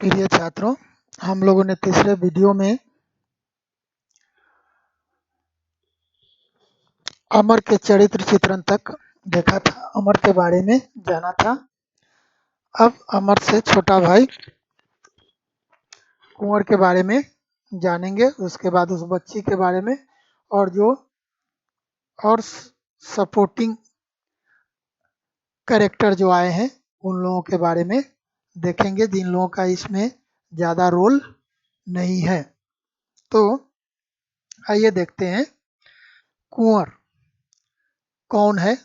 प्रिय छात्रों, हम लोगों ने तीसरे वीडियो में अमर के चरित्र चित्रण तक देखा था, अमर के बारे में जाना था। अब अमर से छोटा भाई कुंवर के बारे में जानेंगे, उसके बाद उस बच्ची के बारे में और सपोर्टिंग कैरेक्टर जो आए हैं उन लोगों के बारे में देखेंगे, जिन लोगों का इसमें ज़्यादा रोल नहीं है। तो आइए देखते हैं कुंवर कौन है।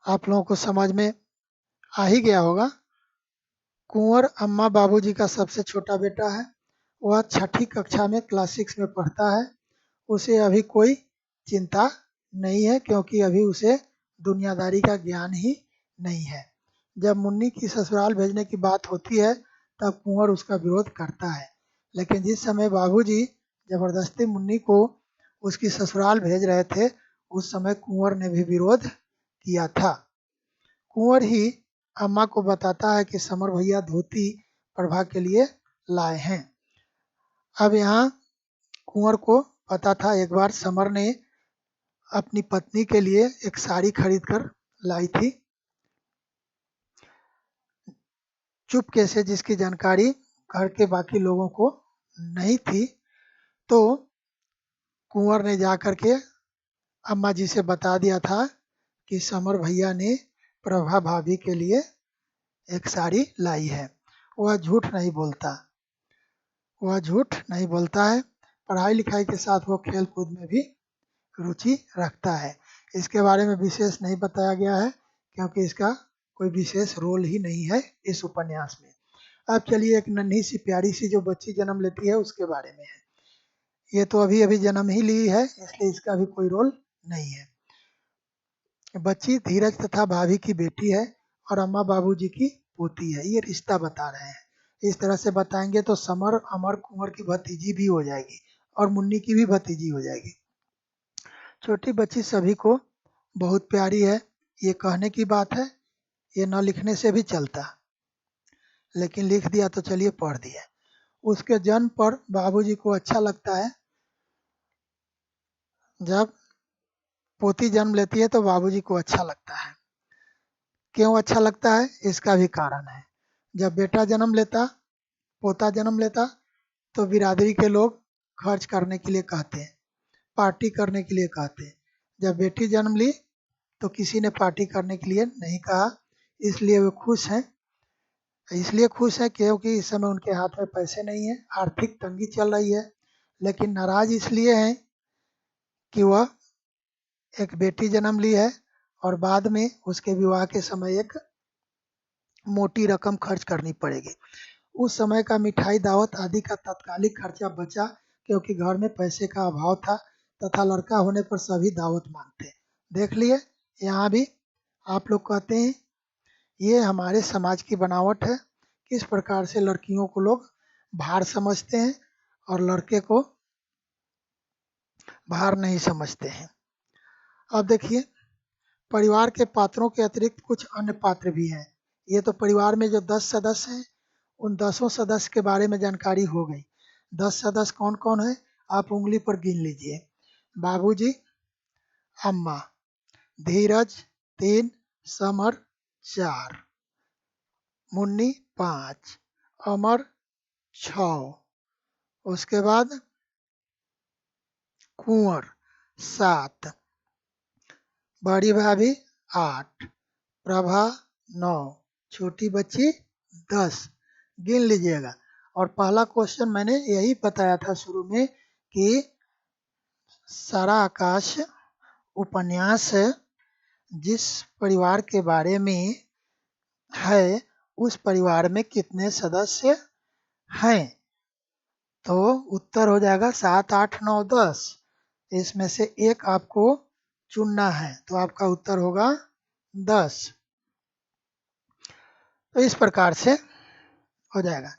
आप लोगों को समझ में आ ही गया होगा। कुंवर अम्मा बाबूजी का सबसे छोटा बेटा है। वह छठी कक्षा में क्लास 6 में पढ़ता है। उसे अभी कोई चिंता नहीं है क्योंकि अभी उसे दुनियादारी का ज्ञान ही नहीं है। जब मुन्नी की ससुराल भेजने की बात होती है तब कुंवर उसका विरोध करता है, लेकिन जिस समय बाबूजी जबरदस्ती मुन्नी को उसकी ससुराल भेज रहे थे उस समय कुंवर ने भी विरोध किया था। कुंवर ही अम्मा को बताता है कि समर भैया धोती प्रभा के लिए लाए हैं। अब यहाँ कुंवर को पता था एक बार समर ने अपनी पत्नी के लिए एक साड़ी खरीद कर लाई थी, चुपके से, जिसकी जानकारी घर के बाकी लोगों को नहीं थी। तो कुंवर ने जाकर के अम्मा जी से बता दिया था कि समर भैया ने प्रभा भाभी के लिए एक साड़ी लाई है। वह झूठ नहीं बोलता है। पढ़ाई लिखाई के साथ वो खेल कूद में भी रुचि रखता है। इसके बारे में विशेष नहीं बताया गया है क्योंकि इसका कोई विशेष रोल ही नहीं है इस उपन्यास में। अब चलिए एक नन्ही सी प्यारी सी जो बच्ची जन्म लेती है उसके बारे में है। ये तो अभी अभी जन्म ही ली है, इसलिए इसका भी कोई रोल नहीं है। बच्ची धीरज तथा भाभी की बेटी है और अम्मा बाबूजी की पोती है। ये रिश्ता बता रहे हैं। इस तरह से बताएंगे तो समर अमर कुंवर की भतीजी भी हो जाएगी और मुन्नी की भी भतीजी हो जाएगी। छोटी बच्ची सभी को बहुत प्यारी है, ये कहने की बात है। ये न लिखने से भी चलता, लेकिन लिख दिया तो चलिए पढ़ दिया। उसके जन्म पर बाबूजी को अच्छा लगता है। जब पोती जन्म लेती है तो बाबूजी को अच्छा लगता है। क्यों अच्छा लगता है, इसका भी कारण है। जब बेटा जन्म लेता, पोता जन्म लेता तो बिरादरी के लोग खर्च करने के लिए कहते हैं, पार्टी करने के लिए कहते हैं। जब बेटी जन्म ली तो किसी ने पार्टी करने के लिए नहीं कहा, इसलिए वे खुश हैं। इसलिए खुश हैं क्योंकि इस समय उनके हाथ में पैसे नहीं है, आर्थिक तंगी चल रही है। लेकिन नाराज इसलिए हैं कि वह एक बेटी जन्म ली है और बाद में उसके विवाह के समय एक मोटी रकम खर्च करनी पड़ेगी। उस समय का मिठाई दावत आदि का तात्कालिक खर्चा बचा क्योंकि घर में पैसे का अभाव था तथा लड़का होने पर सभी दावत मांगते। देख लिए, यहाँ भी आप लोग कहते हैं ये हमारे समाज की बनावट है, किस प्रकार से लड़कियों को लोग भार समझते हैं और लड़के को भार नहीं समझते हैं। अब देखिए, परिवार के पात्रों के अतिरिक्त कुछ अन्य पात्र भी हैं। ये तो परिवार में जो 10 सदस्य हैं उन 10 सदस्य के बारे में जानकारी हो गई। 10 सदस्य कौन कौन है आप उंगली पर गिन लीजिए। बाबूजी, अम्मा, धीरज 3, समर 4, मुन्नी 5, अमर 6, उसके बाद कुंवर 7, बड़ी भाभी 8, प्रभा 9, छोटी बच्ची 10। गिन लीजिएगा। और पहला क्वेश्चन मैंने यही बताया था शुरू में कि सारा आकाश उपन्यास जिस परिवार के बारे में है उस परिवार में कितने सदस्य हैं, तो उत्तर हो जाएगा 7, 8, 9, 10। इसमें से एक आपको चुनना है तो आपका उत्तर होगा 10। तो इस प्रकार से हो जाएगा।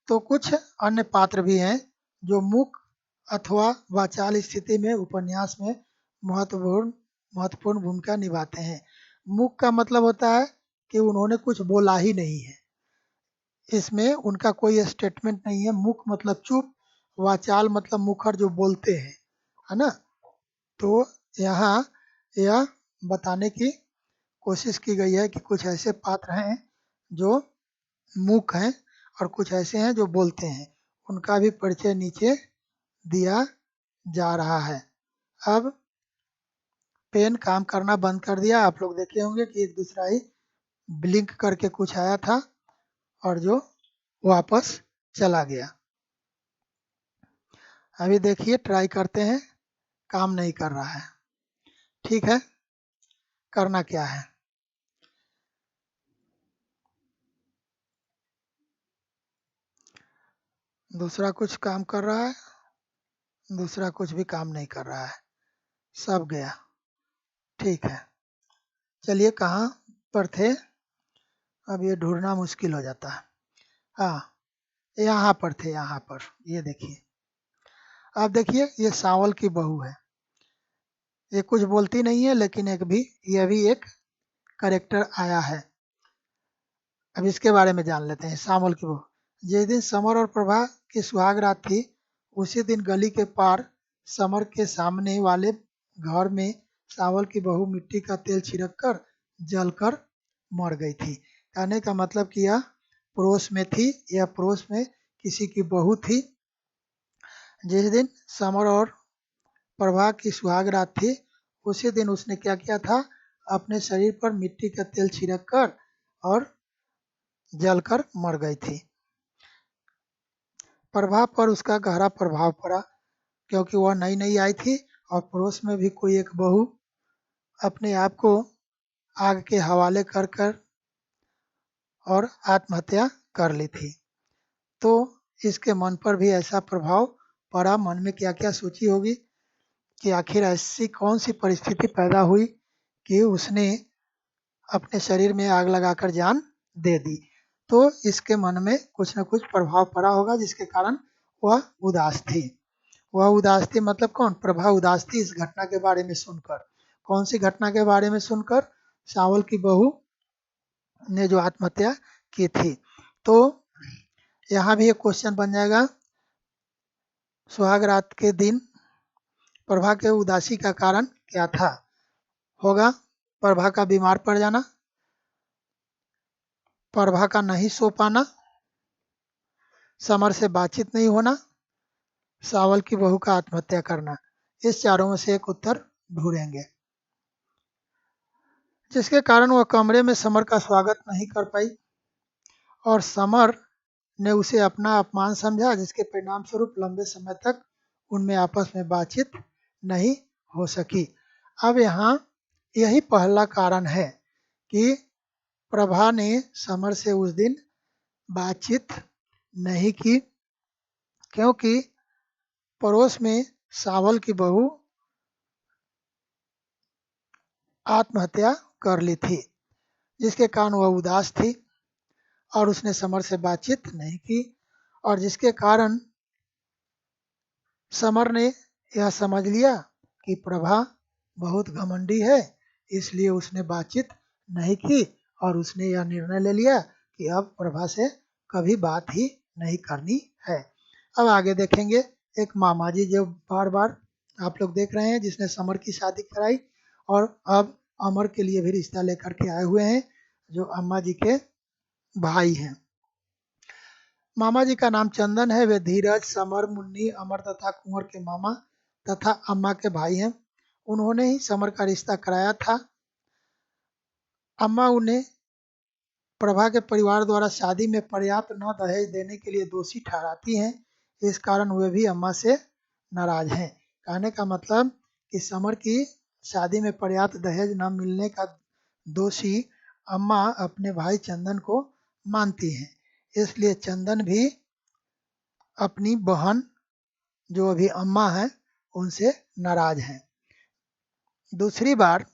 तो कुछ अन्य पात्र भी हैं जो मुख्य अथवा वाचाल स्थिति में उपन्यास में महत्वपूर्ण भूमिका निभाते हैं। मुख्य का मतलब होता है कि उन्होंने कुछ बोला ही नहीं है, इसमें उनका कोई स्टेटमेंट नहीं है। मुख मतलब चुप, वाचाल मतलब मुखर जो बोलते हैं, है ना। तो यहाँ यह बताने की कोशिश की गई है कि कुछ ऐसे पात्र हैं जो मूक हैं और कुछ ऐसे हैं जो बोलते हैं। उनका भी परिचय नीचे दिया जा रहा है। अब पेन काम करना बंद कर दिया। आप लोग देखे होंगे कि एक दूसरा ही ब्लिंक करके कुछ आया था और जो वापस चला गया। अभी देखिए, ट्राई करते हैं, काम नहीं कर रहा है। ठीक है, करना क्या है। दूसरा कुछ काम कर रहा है, दूसरा कुछ भी काम नहीं कर रहा है, सब गया। ठीक है, चलिए कहाँ पर थे, अब ये ढूंढना मुश्किल हो जाता है। हाँ, यहाँ पर थे, यहाँ पर। ये देखिए, अब देखिए ये सांवल की बहू है। ये कुछ बोलती नहीं है, लेकिन यह भी एक करेक्टर आया है। अब इसके बारे में जान लेते हैं। सांवल की बहू। जिस दिन समर और प्रभा की सुहाग रात थी, उसी दिन गली के पार समर के सामने वाले घर में सांवल की बहू मिट्टी का तेल छिड़क कर जलकर मर गई थी। कहने का मतलब कि यह पड़ोस में थी, यह पड़ोस में किसी की बहू थी। जिस दिन समर और प्रभा की सुहाग रात थी, उसी दिन उसने क्या किया था, अपने शरीर पर मिट्टी का तेल छिड़क कर और जलकर मर गई थी। प्रभा पर उसका गहरा प्रभाव पड़ा, क्योंकि वह नई नई आई थी और पड़ोस में भी कोई एक बहू अपने आप को आग के हवाले कर कर और आत्महत्या कर ली थी। तो इसके मन पर भी ऐसा प्रभाव पड़ा। मन में क्या क्या सोची होगी कि आखिर ऐसी कौन सी परिस्थिति पैदा हुई कि उसने अपने शरीर में आग लगाकर जान दे दी। तो इसके मन में कुछ न कुछ प्रभाव पड़ा होगा, जिसके कारण वह उदास थी। वह उदास थी मतलब कौन? प्रभा उदास थी इस घटना के बारे में सुनकर। कौन सी घटना के बारे में सुनकर? सांवल की बहू ने जो आत्महत्या की थी। तो यहाँ भी एक क्वेश्चन बन जाएगा, सुहाग रात के दिन प्रभा के उदासी का कारण क्या था? होगा प्रभा का बीमार पड़ जाना, प्रभा का नहीं सो पाना, समर से बातचीत नहीं होना, सांवल की बहू का आत्महत्या करना। इस चारों में से एक उत्तर ढूंढेंगे, जिसके कारण वह कमरे में समर का स्वागत नहीं कर पाई और समर ने उसे अपना अपमान समझा, जिसके परिणाम स्वरूप लंबे समय तक उनमें आपस में बातचीत नहीं हो सकी। अब यहाँ यही पहला कारण है कि प्रभा ने समर से उस दिन बातचीत नहीं की, क्योंकि पड़ोस में सांवल की बहू आत्महत्या कर ली थी, जिसके कारण वह उदास थी और उसने समर से बातचीत नहीं की, और जिसके कारण समर ने यह समझ लिया कि प्रभा बहुत घमंडी है, इसलिए उसने बातचीत नहीं की और उसने यह निर्णय ले लिया कि अब प्रभा से कभी बात ही नहीं करनी है। अब आगे देखेंगे, एक मामा जी जो बार बार आप लोग देख रहे हैं, जिसने समर की शादी कराई और अब अमर के लिए भी रिश्ता लेकर के आए हुए हैं, जो अम्मा जी के भाई हैं। मामा जी का नाम चंदन है। वे धीरज, समर, मुन्नी, अमर तथा कुंवर के मामा तथा अम्मा के भाई हैं। उन्होंने ही समर का रिश्ता कराया था। अम्मा उन्हें प्रभा के परिवार द्वारा शादी में पर्याप्त न दहेज देने के लिए दोषी ठहराती हैं। इस कारण वे भी अम्मा से नाराज हैं। कहने का मतलब कि समर की शादी में पर्याप्त दहेज न मिलने का दोषी अम्मा अपने भाई चंदन को मानती हैं। इसलिए चंदन भी अपनी बहन जो अभी अम्मा है उनसे नाराज हैं। दूसरी बार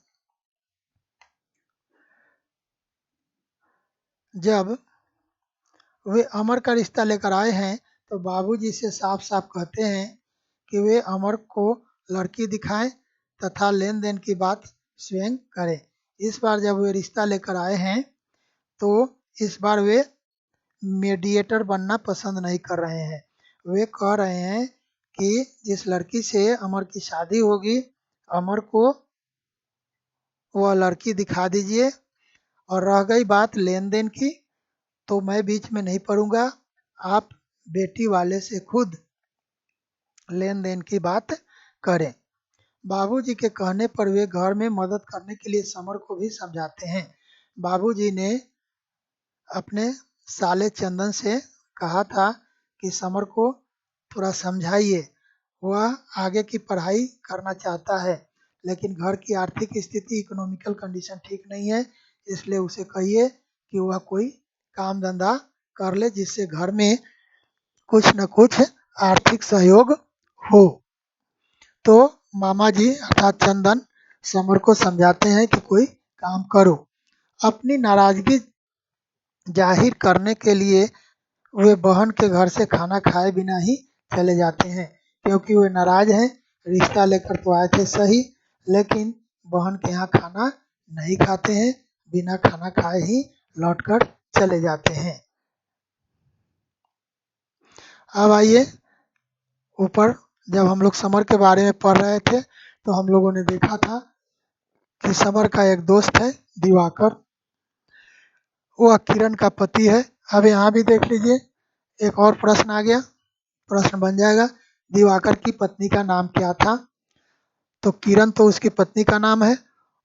जब वे अमर का रिश्ता लेकर आए हैं, तो बाबूजी से साफ साफ कहते हैं कि वे अमर को लड़की दिखाएं तथा लेन देन की बात स्वयं करें। इस बार जब वे रिश्ता लेकर आए हैं, तो इस बार वे मीडिएटर बनना पसंद नहीं कर रहे हैं। वे कह रहे हैं कि जिस लड़की से अमर की शादी होगी, अमर को वह लड़की दिखा दीजिए। और रह गई बात लेन देन की, तो मैं बीच में नहीं पड़ूंगा, आप बेटी वाले से खुद लेन देन की बात करें। बाबूजी के कहने पर वे घर में मदद करने के लिए समर को भी समझाते हैं। बाबूजी ने अपने साले चंदन से कहा था कि समर को थोड़ा समझाइए, वह आगे की पढ़ाई करना चाहता है, लेकिन घर की आर्थिक स्थिति, इकोनॉमिकल कंडीशन ठीक नहीं है, इसलिए उसे कहिए कि वह कोई काम धंधा कर ले जिससे घर में कुछ न कुछ आर्थिक सहयोग हो। तो मामा जी अर्थात चंदन समर को समझाते हैं कि कोई काम करो। अपनी नाराजगी जाहिर करने के लिए वे बहन के घर से खाना खाए बिना ही चले जाते हैं, क्योंकि वे नाराज हैं। रिश्ता लेकर तो आए थे सही, लेकिन बहन के यहाँ खाना नहीं खाते हैं, बिना खाना खाए ही लौटकर चले जाते हैं। अब आइए ऊपर, जब हम लोग समर के बारे में पढ़ रहे थे तो हम लोगों ने देखा था कि समर का एक दोस्त है दिवाकर, वह किरण का पति है। अब यहाँ भी देख लीजिए, एक और प्रश्न आ गया, प्रश्न बन जाएगा दिवाकर की पत्नी का नाम क्या था। तो किरण तो उसकी पत्नी का नाम है,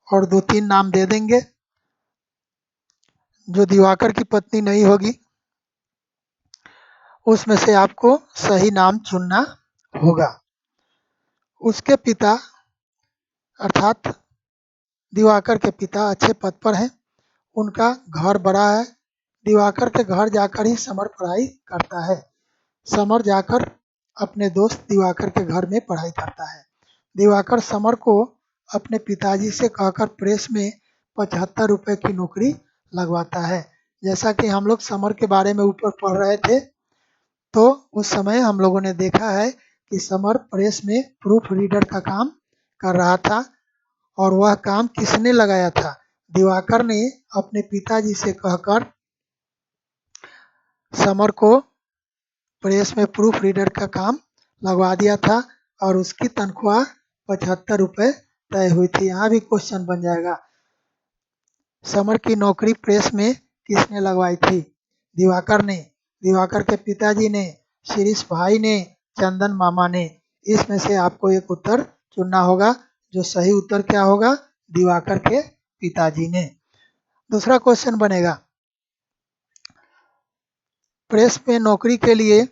और 2-3 नाम दे देंगे। जो दिवाकर की पत्नी नहीं होगी उसमें से आपको सही नाम चुनना होगा। उसके पिता अर्थात दिवाकर के पिता अच्छे पद पर हैं, उनका घर बड़ा है। दिवाकर के घर जाकर ही समर पढ़ाई करता है। समर जाकर अपने दोस्त दिवाकर के घर में पढ़ाई करता है। दिवाकर समर को अपने पिताजी से कहकर प्रेस में 75 रुपए की नौकरी लगवाता है। जैसा कि हम लोग समर के बारे में ऊपर पढ़ रहे थे, तो उस समय हम लोगों ने देखा है कि समर प्रेस में प्रूफ रीडर का काम कर रहा था। और वह काम किसने लगाया था? दिवाकर ने अपने पिताजी से कहकर समर को प्रेस में प्रूफ रीडर का काम लगवा दिया था, और उसकी तनख्वाह 75 रुपए तय हुई थी। यहाँ भी क्वेश्चन बन जाएगा, समर की नौकरी प्रेस में किसने लगवाई थी? दिवाकर ने, दिवाकर के पिताजी ने, शिरीष भाई ने, चंदन मामा ने। इसमें से आपको एक उत्तर चुनना होगा। जो सही उत्तर क्या होगा? दिवाकर के पिताजी ने। दूसरा क्वेश्चन बनेगा, प्रेस में नौकरी के लिए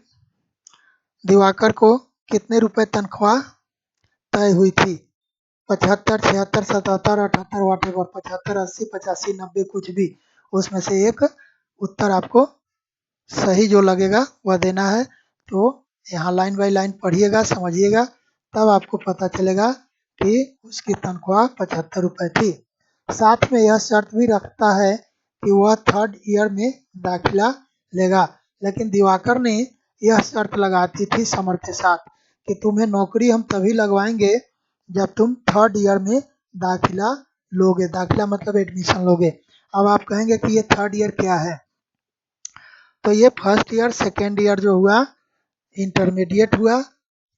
दिवाकर को कितने रुपए तनख्वाह तय हुई थी? 75, 76, 77, 78, वाटेवर, 75, 80, 85, 90, कुछ भी, उसमें से एक उत्तर आपको सही जो लगेगा वह देना है। तो यहाँ लाइन बाय लाइन पढ़िएगा, समझिएगा, तब आपको पता चलेगा कि उसकी तनख्वाह 75 रुपए थी। साथ में यह शर्त भी रखता है कि वह 3rd ईयर में दाखिला लेगा। लेकिन दिवाकर ने यह शर्त लगाती थी समर के साथ कि तुम्हें नौकरी हम तभी लगवाएंगे जब तुम 3rd ईयर में दाखिला लोगे। दाखिला मतलब एडमिशन लोगे। अब आप कहेंगे कि ये 3rd ईयर क्या है? तो ये 1st ईयर, 2nd ईयर जो हुआ, इंटरमीडिएट हुआ,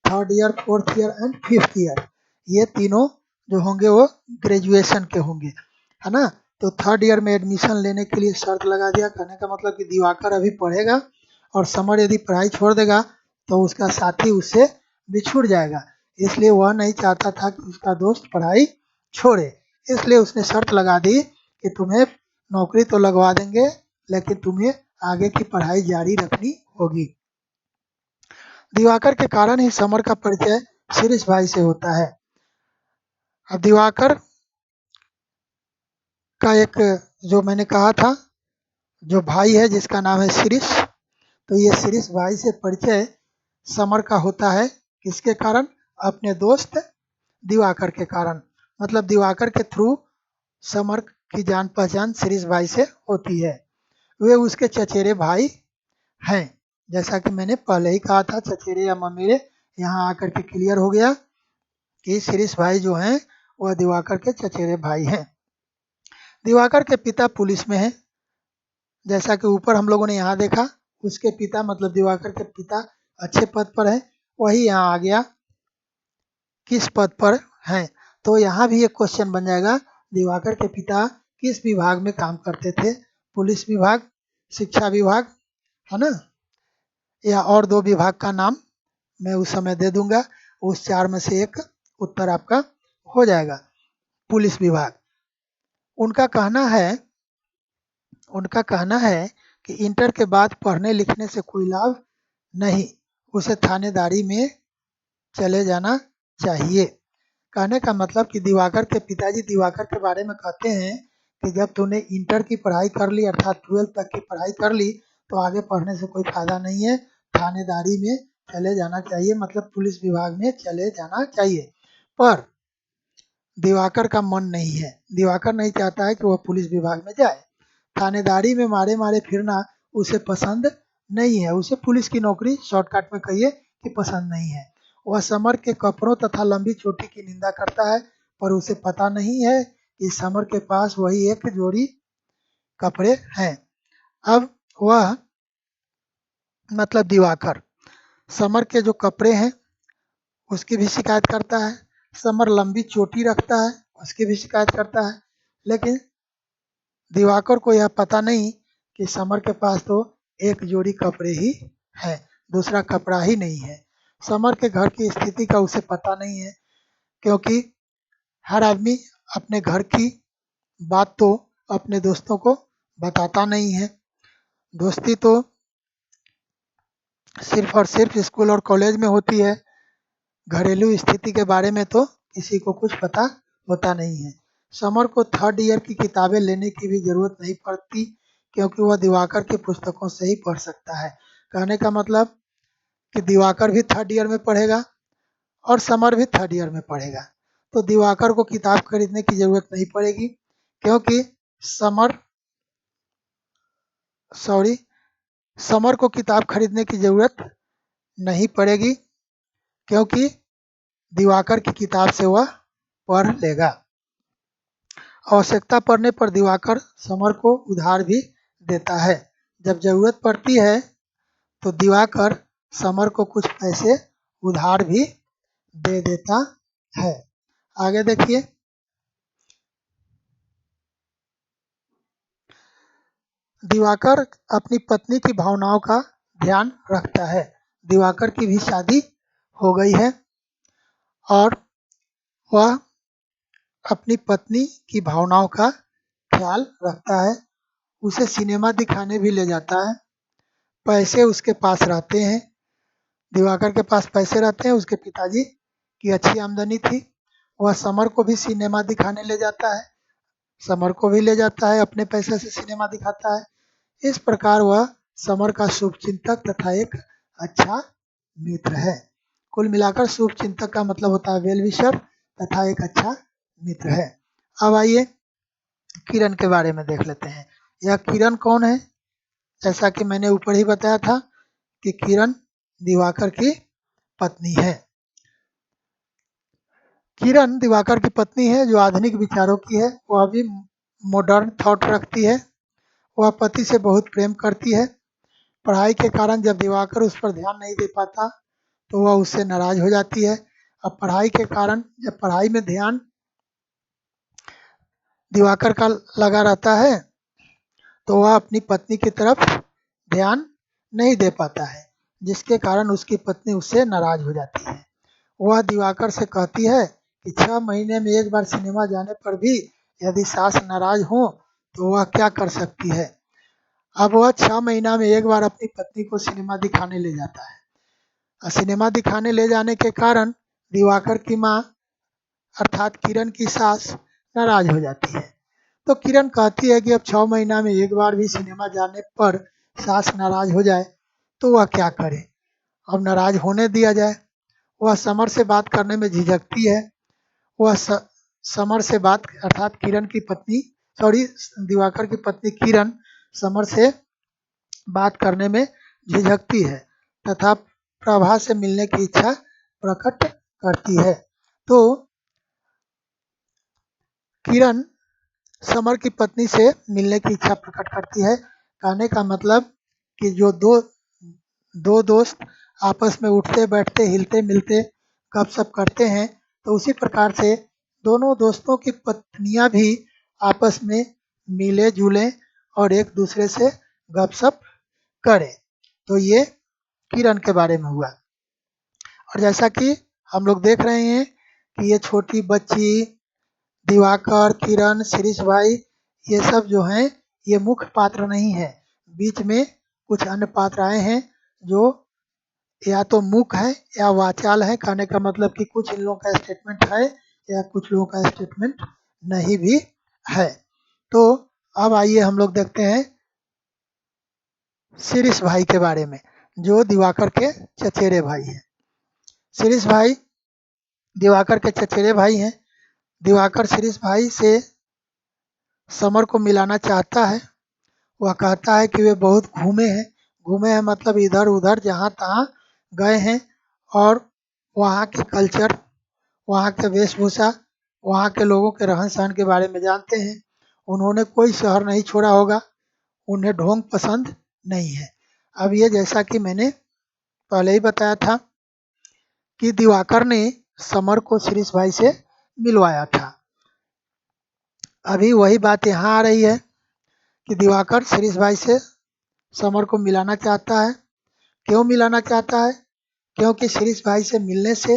3rd year, 4th year and 5th year, ये तीनों जो होंगे वो ग्रेजुएशन के होंगे, है ना। तो 3rd ईयर में एडमिशन लेने के लिए शर्त लगा दिया। कहने का मतलब कि दिवाकर अभी पढ़ेगा, और समर यदि पढ़ाई छोड़ देगा तो उसका साथी उससे बिछुड़ जाएगा। इसलिए वह नहीं चाहता था कि उसका दोस्त पढ़ाई छोड़े, इसलिए उसने शर्त लगा दी कि तुम्हें नौकरी तो लगवा देंगे, लेकिन तुम्हें आगे की पढ़ाई जारी रखनी होगी। दिवाकर के कारण ही समर का परिचय शिरीष भाई से होता है। अब दिवाकर का एक, जो मैंने कहा था, जो भाई है जिसका नाम है शिरीष, तो ये शिरीष भाई से परिचय समर का होता है। किसके कारण? अपने दोस्त दिवाकर के कारण। मतलब दिवाकर के थ्रू समर की जान पहचान शिरीष भाई से होती है। वे उसके चचेरे भाई हैं, जैसा कि मैंने पहले ही कहा था, चचेरे या ममेरे। यहाँ आकर के क्लियर हो गया कि शिरीष भाई जो हैं वह दिवाकर के चचेरे भाई हैं। दिवाकर के पिता पुलिस में हैं, जैसा कि ऊपर हम लोगों ने यहाँ देखा उसके पिता मतलब दिवाकर के पिता अच्छे पद पर हैं, वही यहाँ आ गया किस पद पर हैं। तो यहाँ भी एक क्वेश्चन बन जाएगा, दिवाकर के पिता किस विभाग में काम करते थे? पुलिस विभाग, शिक्षा विभाग, है ना, या और दो विभाग का नाम मैं उस समय दे दूंगा, उस चार में से एक उत्तर आपका हो जाएगा। पुलिस विभाग। उनका कहना है कि इंटर के बाद पढ़ने लिखने से कोई लाभ नहीं, उसे थानेदारी में चले जाना चाहिए। कहने का मतलब कि दिवाकर के पिताजी दिवाकर के बारे में कहते हैं कि जब तूने इंटर की पढ़ाई कर ली अर्थात 12 तक की पढ़ाई कर ली तो आगे पढ़ने से कोई फायदा नहीं है, थानेदारी में चले जाना चाहिए, मतलब पुलिस विभाग में चले जाना चाहिए। पर दिवाकर का मन नहीं है, दिवाकर नहीं चाहता है कि वह पुलिस विभाग में जाए, थानेदारी में मारे मारे फिरना उसे पसंद नहीं है, उसे पुलिस की नौकरी शॉर्टकट में कहिए कि पसंद नहीं है। वह समर के कपड़ों तथा लंबी चोटी की निंदा करता है, पर उसे पता नहीं है कि समर के पास वही एक जोड़ी कपड़े हैं। अब वह मतलब दिवाकर समर के जो कपड़े हैं उसकी भी शिकायत करता है, समर लंबी चोटी रखता है उसकी भी शिकायत करता है, लेकिन दिवाकर को यह पता नहीं कि समर के पास तो एक जोड़ी कपड़े ही है, दूसरा कपड़ा ही नहीं है। समर के घर की स्थिति का उसे पता नहीं है, क्योंकि हर आदमी अपने घर की बात तो अपने दोस्तों को बताता नहीं है। दोस्ती तो सिर्फ और सिर्फ स्कूल और कॉलेज में होती है, घरेलू स्थिति के बारे में तो किसी को कुछ पता होता नहीं है। समर को थर्ड ईयर की किताबें लेने की भी जरूरत नहीं पड़ती, क्योंकि वह दिवाकर की पुस्तकों से ही पढ़ सकता है। कहने का मतलब कि दिवाकर भी थर्ड ईयर में पढ़ेगा और समर भी थर्ड ईयर में पढ़ेगा, तो दिवाकर को किताब खरीदने की जरूरत नहीं पड़ेगी, क्योंकि समर को किताब खरीदने की जरूरत नहीं पड़ेगी, क्योंकि दिवाकर की किताब से वह पढ़ लेगा। आवश्यकता पड़ने पर दिवाकर समर को उधार भी देता है, जब जरूरत पड़ती है तो दिवाकर समर को कुछ पैसे उधार भी दे देता है। आगे देखिए, दिवाकर अपनी पत्नी की भावनाओं का ध्यान रखता है। दिवाकर की भी शादी हो गई है और वह अपनी पत्नी की भावनाओं का ख्याल रखता है, उसे सिनेमा दिखाने भी ले जाता है। पैसे उसके पास रहते हैं, दिवाकर के पास पैसे रहते हैं, उसके पिताजी की अच्छी आमदनी थी। वह समर को भी सिनेमा दिखाने ले जाता है, समर को भी ले जाता है, अपने पैसे से सिनेमा दिखाता है। इस प्रकार वह समर का शुभचिंतक तथा एक अच्छा मित्र है। कुल मिलाकर शुभचिंतक का मतलब होता है वेल विशर तथा एक अच्छा मित्र है। अब आइए किरण के बारे में देख लेते हैं। यह किरण कौन है? जैसा कि मैंने ऊपर ही बताया था कि किरण दिवाकर की पत्नी है। किरण दिवाकर की पत्नी है जो आधुनिक विचारों की है, वह भी मॉडर्न थॉट रखती है। वह पति से बहुत प्रेम करती है। पढ़ाई के कारण जब दिवाकर उस पर ध्यान नहीं दे पाता तो वह उससे नाराज हो जाती है। अब पढ़ाई के कारण जब पढ़ाई में ध्यान दिवाकर का लगा रहता है तो वह अपनी पत्नी की तरफ ध्यान नहीं दे पाता है, जिसके कारण उसकी पत्नी उससे नाराज हो जाती है। वह दिवाकर से कहती है कि 6 महीने में एक बार सिनेमा जाने पर भी यदि सास नाराज हो तो वह क्या कर सकती है। अब वह 6 महीना में एक बार अपनी पत्नी को सिनेमा दिखाने ले जाता है, और सिनेमा दिखाने ले जाने के कारण दिवाकर की माँ अर्थात किरण की सास नाराज हो जाती है। तो किरण कहती है कि अब 6 महीना में एक बार भी सिनेमा जाने पर सास नाराज हो जाए तो वह क्या करे, अब नाराज होने दिया जाए। वह समर से बात करने में झिझकती है। वह समर से बात अर्थात किरण की पत्नी दिवाकर की पत्नी किरण समर से बात करने में झिझकती है तथा प्रभा से मिलने की इच्छा प्रकट करती है। तो किरण समर की पत्नी से मिलने की इच्छा प्रकट करती है। कहने का मतलब कि जो दो दो दोस्त आपस में उठते बैठते हिलते मिलते गपशप करते हैं, तो उसी प्रकार से दोनों दोस्तों की पत्नियां भी आपस में मिले जुलें और एक दूसरे से गपशप करें। तो ये किरण के बारे में हुआ। और जैसा कि हम लोग देख रहे हैं कि ये छोटी बच्ची, दिवाकर, किरण, शिरीष भाई, ये सब जो हैं ये मुख्य पात्र नहीं है। बीच में कुछ अन्य पात्र आए हैं जो या तो मूक है या वाचाल है। कहने का मतलब कि कुछ इन लोगों का स्टेटमेंट है या कुछ लोगों का स्टेटमेंट नहीं भी है। तो अब आइए हम लोग देखते हैं शिरीष भाई के बारे में, जो दिवाकर के चचेरे भाई हैं। शिरीष भाई दिवाकर के चचेरे भाई हैं। दिवाकर शिरीष भाई से समर को मिलाना चाहता है। वह कहता है कि वे बहुत घूमे हैं मतलब इधर उधर जहाँ तहाँ गए हैं और वहाँ के कल्चर, वहाँ के वेशभूषा, वहाँ के लोगों के रहन सहन के बारे में जानते हैं। उन्होंने कोई शहर नहीं छोड़ा होगा, उन्हें ढोंग पसंद नहीं है। अब ये जैसा कि मैंने पहले ही बताया था कि दिवाकर ने समर को शिरीष भाई से मिलवाया था। अभी वही बात यहाँ आ रही है कि दिवाकर शिरीष भाई से समर को मिलाना चाहता है। क्यों मिलाना चाहता है? क्योंकि शिरीष भाई से मिलने से,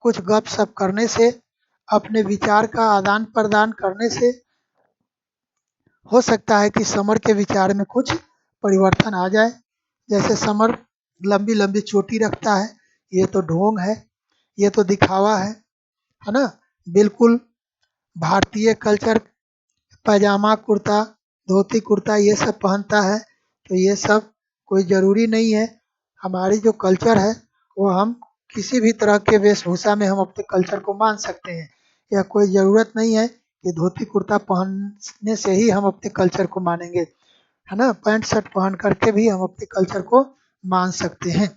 कुछ गपशप करने से, अपने विचार का आदान प्रदान करने से हो सकता है कि समर के विचार में कुछ परिवर्तन आ जाए। जैसे समर लंबी लंबी चोटी रखता है, ये तो ढोंग है, ये तो दिखावा है ना। बिल्कुल भारतीय कल्चर, पैजामा कुर्ता, धोती कुर्ता ये सब पहनता है, तो ये सब कोई ज़रूरी नहीं है। हमारी जो कल्चर है वो हम किसी भी तरह के वेशभूषा में हम अपने कल्चर को मान सकते हैं। यह कोई ज़रूरत नहीं है कि धोती कुर्ता पहनने से ही हम अपने कल्चर को मानेंगे, है ना। पैंट शर्ट पहन करके भी हम अपने कल्चर को मान सकते हैं।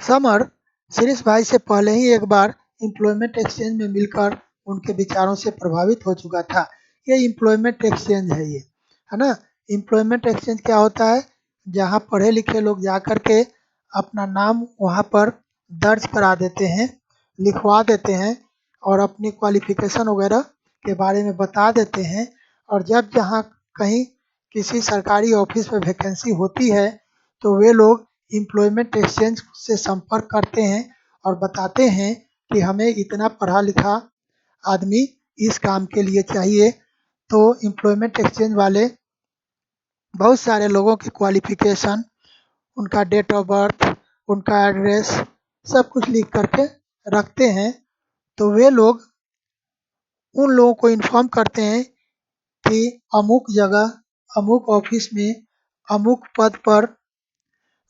समर शिरीष भाई से पहले ही एक बार एम्प्लॉयमेंट एक्सचेंज में मिलकर उनके विचारों से प्रभावित हो चुका था। ये एम्प्लॉयमेंट एक्सचेंज है, ये है ना। एम्प्लॉयमेंट एक्सचेंज क्या होता है? जहाँ पढ़े लिखे लोग जा कर के अपना नाम वहाँ पर दर्ज करा देते हैं, लिखवा देते हैं और अपनी क्वालिफिकेशन वगैरह के बारे में बता देते हैं। और जब जहाँ कहीं किसी सरकारी ऑफिस में वैकेंसी होती है तो वे लोग एम्प्लॉयमेंट एक्सचेंज से संपर्क करते हैं और बताते हैं कि हमें इतना पढ़ा लिखा आदमी इस काम के लिए चाहिए। तो एम्प्लॉयमेंट एक्सचेंज वाले बहुत सारे लोगों की क्वालिफिकेशन, उनका डेट ऑफ बर्थ, उनका एड्रेस सब कुछ लिख करके रखते हैं। तो वे लोग उन लोगों को इन्फॉर्म करते हैं कि अमुक जगह, अमुक ऑफिस में, अमुक पद पर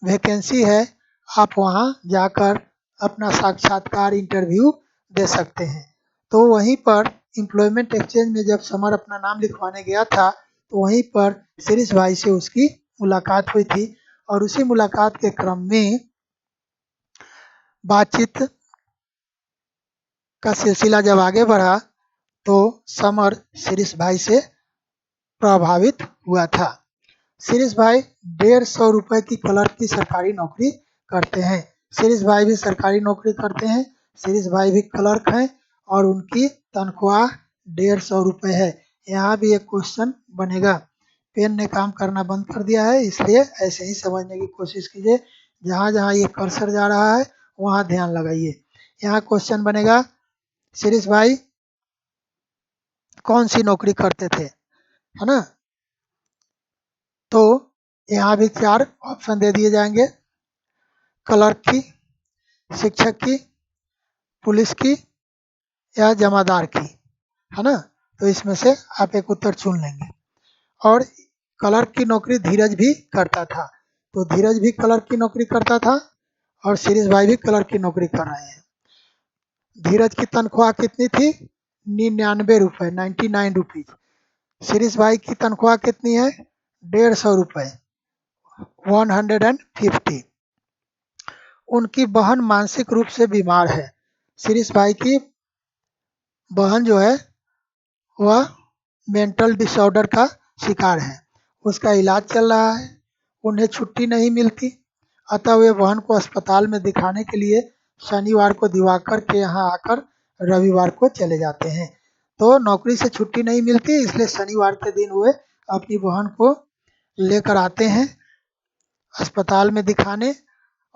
वैकेंसी है, आप वहाँ जाकर अपना साक्षात्कार इंटरव्यू दे सकते हैं। तो वहीं पर एम्प्लॉयमेंट एक्सचेंज में जब समर अपना नाम लिखवाने गया था तो वहीं पर शिरीष भाई से उसकी मुलाकात हुई थी। और उसी मुलाकात के क्रम में बातचीत का सिलसिला जब आगे बढ़ा तो समर शिरीष भाई से प्रभावित हुआ था। शिरीष भाई 150 रुपए की क्लर्क की सरकारी नौकरी करते हैं। शिरीष भाई भी सरकारी नौकरी करते हैं, शिरीष भाई भी क्लर्क हैं और उनकी तनख्वाह 150 रुपये है। यहाँ भी एक क्वेश्चन बनेगा। पेन ने काम करना बंद कर दिया है, इसलिए ऐसे ही समझने की कोशिश कीजिए। जहाँ जहाँ ये कर्सर जा रहा है वहाँ ध्यान लगाइए। यहाँ क्वेश्चन बनेगा, शिरीष भाई कौन सी नौकरी करते थे, है ना। तो यहाँ भी 4 ऑप्शन दे दिए जाएंगे, क्लर्क की, शिक्षक की, पुलिस की या जमादार की, है ना। तो इसमें से आप एक उत्तर चुन लेंगे। और क्लर्क की नौकरी धीरज भी करता था, तो धीरज भी क्लर्क की नौकरी करता था और शिरीष भाई भी क्लर्क की नौकरी कर रहे हैं। धीरज की तनख्वाह कितनी थी? 99 रुपये, 99 रुपीज। शिरीष भाई की तनख्वाह कितनी है? 150 रुपये, 150। उनकी बहन मानसिक रूप से बीमार है। शिरीष भाई की बहन जो है वह मेंटल डिसऑर्डर का शिकार है, उसका इलाज चल रहा है, उन्हें छुट्टी नहीं मिलती, अतः वे बहन को अस्पताल में दिखाने के लिए शनिवार को दिवाकर के यहाँ आकर रविवार को चले जाते हैं। तो नौकरी से छुट्टी नहीं मिलती, इसलिए शनिवार के दिन वे अपनी बहन को लेकर आते हैं अस्पताल में दिखाने,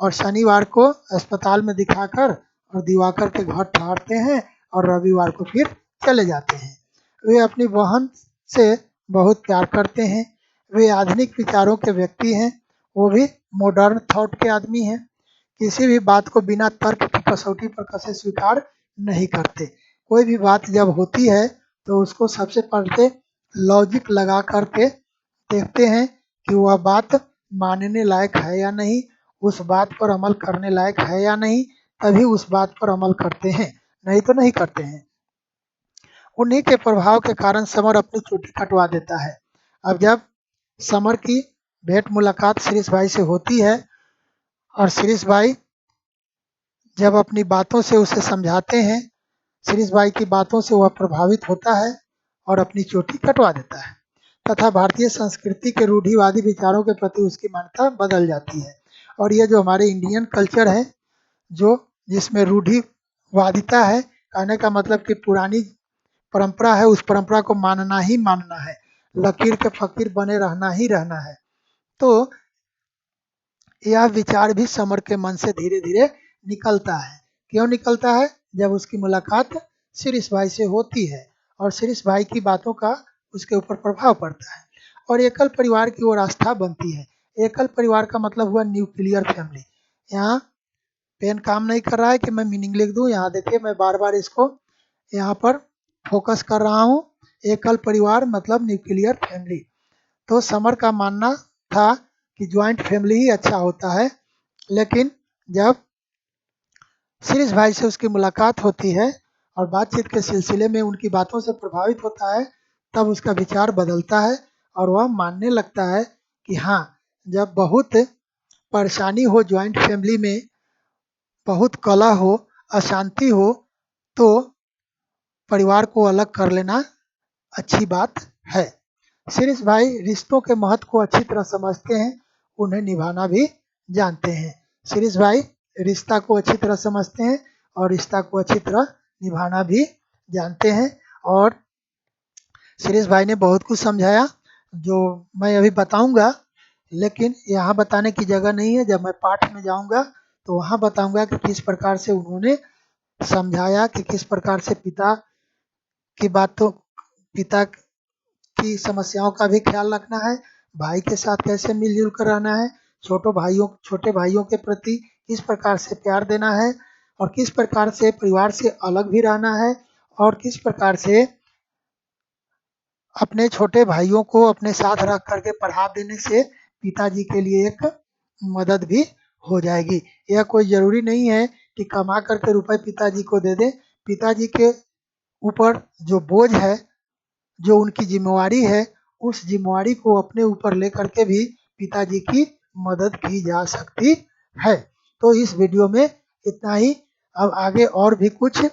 और शनिवार को अस्पताल में दिखाकर और दिवाकर के घर ठहरते हैं और रविवार को फिर चले जाते हैं। वे अपनी बहन से बहुत प्यार करते हैं। वे आधुनिक विचारों के व्यक्ति हैं, वो भी मॉडर्न थॉट के आदमी हैं। किसी भी बात को बिना तर्क की कसौटी पर कसे स्वीकार नहीं करते। कोई भी बात जब होती है तो उसको सबसे पहले लॉजिक लगा करके देखते हैं कि वह बात मानने लायक है या नहीं, उस बात पर अमल करने लायक है या नहीं, तभी उस बात पर अमल करते हैं, नहीं तो नहीं करते हैं। उन्हीं के प्रभाव के कारण समर अपनी चोटी कटवा देता है। अब जब समर की भेंट मुलाकात शिरीष भाई से होती है और शिरीष भाई जब अपनी बातों से उसे समझाते हैं, शिरीष भाई की बातों से वह प्रभावित होता है और अपनी चोटी कटवा देता है तथा भारतीय संस्कृति के रूढ़िवादी विचारों के प्रति उसकी मान्यता बदल जाती है। और ये जो हमारे इंडियन कल्चर है, जो जिसमें रूढ़िवादिता है, कहने का मतलब कि पुरानी परंपरा है, उस परंपरा को मानना ही मानना है, लकीर के फकीर बने रहना ही रहना है। तो यह विचार भी समर के मन से धीरे धीरे निकलता है। क्यों निकलता है? जब उसकी मुलाकात शिरीष भाई से होती है और शिरीष भाई की बातों का उसके ऊपर प्रभाव पड़ता है और एकल परिवार की ओर आस्था बनती है। एकल परिवार का मतलब हुआ न्यूक्लियर फैमिली। यहाँ पेन काम नहीं कर रहा है कि मैं मीनिंग लिख दूं, यहाँ देखिए मैं बार बार इसको यहाँ पर फोकस कर रहा हूँ। एकल परिवार मतलब न्यूक्लियर फैमिली। तो समर का मानना था कि ज्वाइंट फैमिली ही अच्छा होता है, लेकिन जब शिरीष भाई से उसकी मुलाकात होती है और बातचीत के सिलसिले में उनकी बातों से प्रभावित होता है, तब उसका विचार बदलता है और वह मानने लगता है कि हाँ, जब बहुत परेशानी हो ज्वाइंट फैमिली में, बहुत कलह हो, अशांति हो, तो परिवार को अलग कर लेना अच्छी बात है। शिरीष भाई रिश्तों के महत्व को अच्छी तरह समझते हैं, उन्हें निभाना भी जानते हैं। शिरीष भाई रिश्ता को अच्छी तरह समझते हैं और रिश्ता को अच्छी तरह निभाना भी जानते हैं। और शिरीष भाई ने बहुत कुछ समझाया जो मैं अभी बताऊंगा, लेकिन यहाँ बताने की जगह नहीं है। जब मैं पाठ में जाऊंगा तो वहाँ बताऊंगा कि किस प्रकार से उन्होंने समझाया, कि किस प्रकार से पिता की बातों, पिता की समस्याओं का भी ख्याल रखना है, भाई के साथ कैसे मिलजुल कर रहना है, छोटे भाइयों के प्रति किस प्रकार से प्यार देना है और किस प्रकार से परिवार से अलग भी रहना है और किस प्रकार से अपने छोटे भाइयों को अपने साथ रख करके पढ़ा देने से पिताजी के लिए एक मदद भी हो जाएगी। यह कोई जरूरी नहीं है कि कमा करके रुपए पिताजी को दे दे। पिताजी के ऊपर जो बोझ है, जो उनकी जिम्मेवारी है, उस जिम्मेवारी को अपने ऊपर लेकर के भी पिताजी की मदद की जा सकती है। तो इस वीडियो में इतना ही। अब आगे और भी कुछ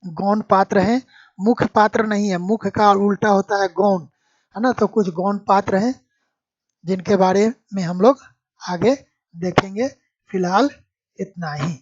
गौण पात्र हैं, मुख्य पात्र नहीं है, मुख्य का उल्टा होता है गौण, है ना। तो कुछ गौण पात्र हैं जिनके बारे में हम लोग आगे देखेंगे। फिलहाल इतना ही।